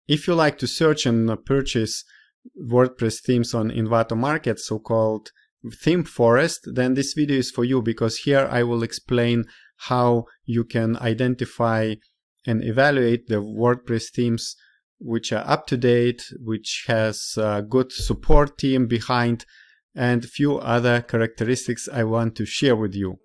If you like to search and purchase WordPress themes on Envato Market, so-called ThemeForest, then this video is for you, because here I will explain how you can identify and evaluate the WordPress themes which are up to date, which has a good support team behind, and a few other characteristics I want to share with you.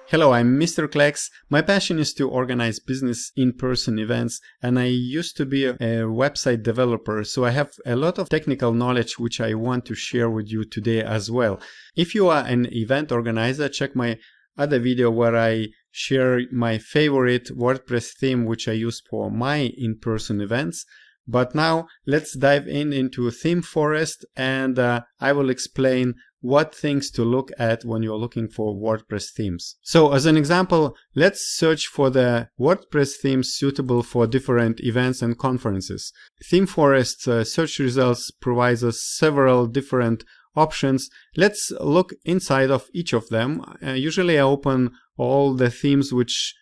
Hello, I'm Mr. KLEX. My passion is to organize business in-person events, and I used to be a website developer, so I have a lot of technical knowledge which I want to share with you today as well. If you are an event organizer, check my other video where I share my favorite WordPress theme which I use for my in-person events. But now let's dive into ThemeForest, and I will explain what things to look at when you're looking for WordPress themes. So as an example, let's search for the WordPress themes suitable for different events and conferences. ThemeForest search results provides us several different options. Let's look inside of each of them. Usually I open all the themes which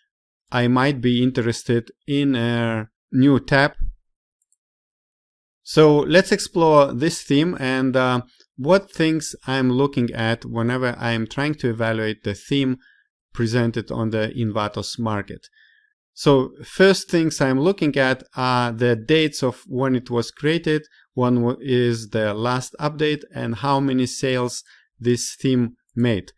I might be interested in a new tab. So let's explore this theme and what things I'm looking at whenever I'm trying to evaluate the theme presented on the Envato market. So first things I'm looking at are the dates of when it was created, when is the last update, and how many sales this theme made.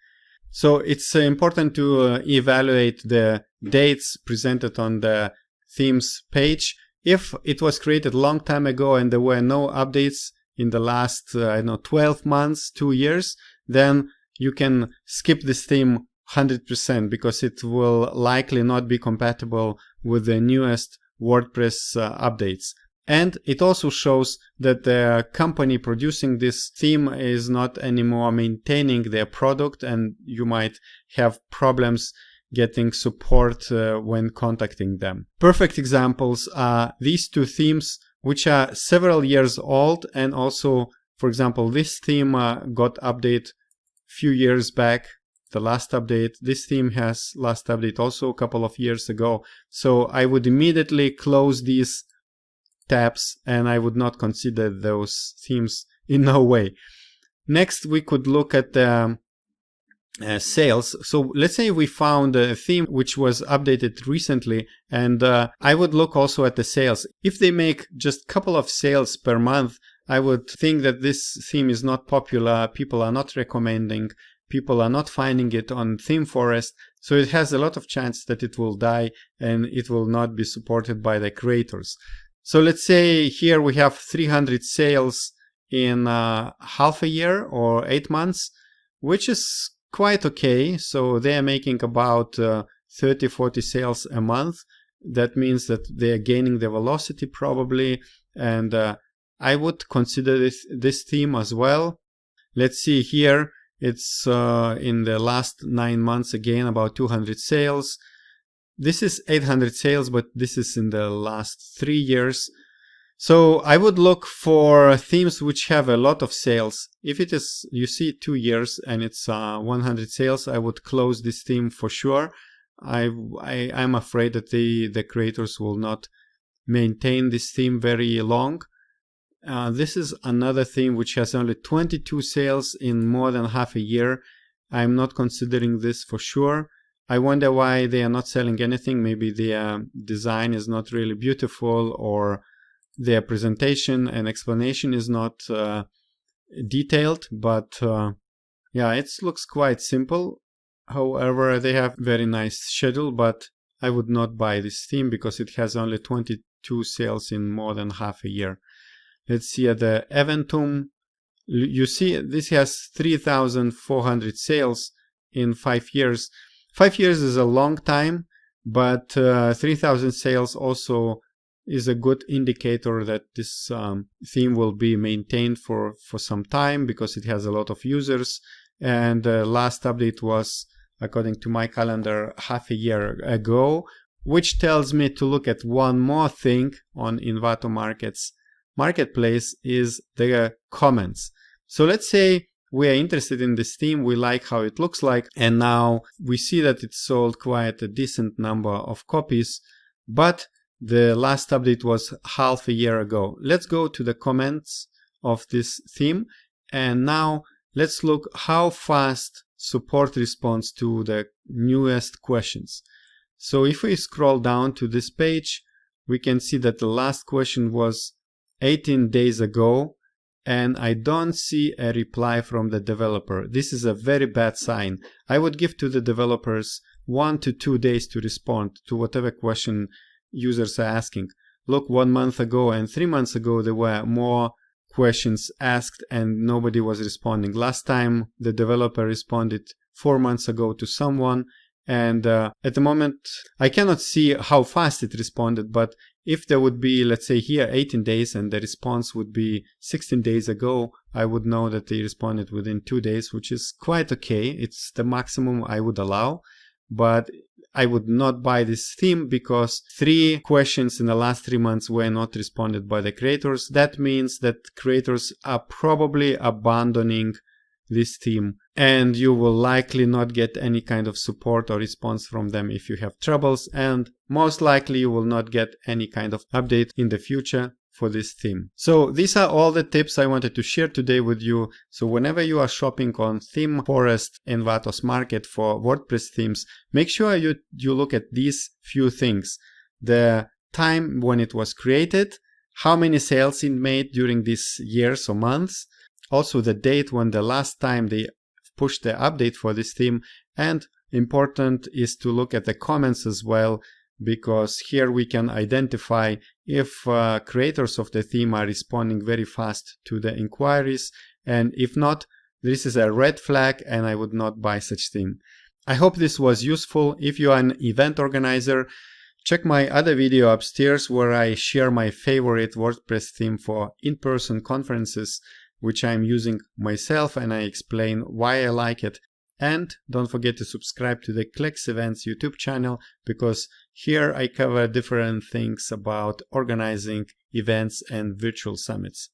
So it's important to evaluate the dates presented on the themes page. If it was created a long time ago and there were no updates in the last 12 months, 2 years, then you can skip this theme 100% because it will likely not be compatible with the newest WordPress updates. And it also shows that the company producing this theme is not anymore maintaining their product, and you might have problems getting support when contacting them. Perfect examples are these two themes, which are several years old, and also, for example, this theme got updated a few years back. The last update, this theme has last update also a couple of years ago. So I would immediately close these tabs and I would not consider those themes in no way. Next, we could look at the sales. So let's say we found a theme which was updated recently, and I would look also at the sales. If they make just a couple of sales per month, I would think that this theme is not popular, people are not recommending, people are not finding it on ThemeForest, so it has a lot of chance that it will die and it will not be supported by the creators. So let's say here we have 300 sales in half a year or 8 months, which is quite okay. So they are making about 30-40 sales a month. That means that they are gaining the velocity probably, and I would consider this theme as well. Let's see here, it's in the last 9 months again about 200 sales. This is 800 sales, but this is in the last 3 years. So I would look for themes which have a lot of sales. If it is, you see, 2 years and it's 100 sales, I would close this theme for sure. I'm afraid that the creators will not maintain this theme very long. This is another theme which has only 22 sales in more than half a year. I'm not considering this for sure. I wonder why they are not selling anything. Maybe their design is not really beautiful, or their presentation and explanation is not detailed, but yeah, it looks quite simple. However, they have very nice schedule, but I would not buy this theme because it has only 22 sales in more than half a year. Let's see at the Eventum. You see this has 3,400 sales in 5 years. 5 years is a long time, but 3,000 sales also is a good indicator that this theme will be maintained for some time because it has a lot of users. And the last update was, according to my calendar, half a year ago, which tells me to look at one more thing on Envato Marketplace is the comments. So let's say we are interested in this theme, we like how it looks like, and now we see that it sold quite a decent number of copies. but the last update was half a year ago. Let's go to the comments of this theme, and now let's look how fast support responds to the newest questions. So if we scroll down to this page, we can see that the last question was 18 days ago, and I don't see a reply from the developer. This is a very bad sign. I would give to the developers 1 to 2 days to respond to whatever question users are asking. Look, 1 month ago and 3 months ago, there were more questions asked and nobody was responding. Last time the developer responded 4 months ago to someone, and at the moment I cannot see how fast it responded, but if there would be, let's say here, 18 days and the response would be 16 days ago, I would know that they responded within 2 days, which is quite okay. It's the maximum I would allow, but I would not buy this theme because 3 questions in the last 3 months were not responded by the creators. That means that creators are probably abandoning this theme, and you will likely not get any kind of support or response from them if you have troubles, and most likely you will not get any kind of update in the future for this theme. So these are all the tips I wanted to share today with you. So whenever you are shopping on ThemeForest Envatos Market for WordPress themes, make sure you look at these few things: the time when it was created, how many sales it made during these years or months, also the date when the last time they pushed the update for this theme, and important is to look at the comments as well, because here we can identify if creators of the theme are responding very fast to the inquiries, and if not, this is a red flag and I would not buy such theme. I hope this was useful. If you are an event organizer, check my other video upstairs where I share my favorite WordPress theme for in-person conferences, which I'm using myself, and I explain why I like it. And don't forget to subscribe to the KLEX Events YouTube channel, because here I cover different things about organizing events and virtual summits.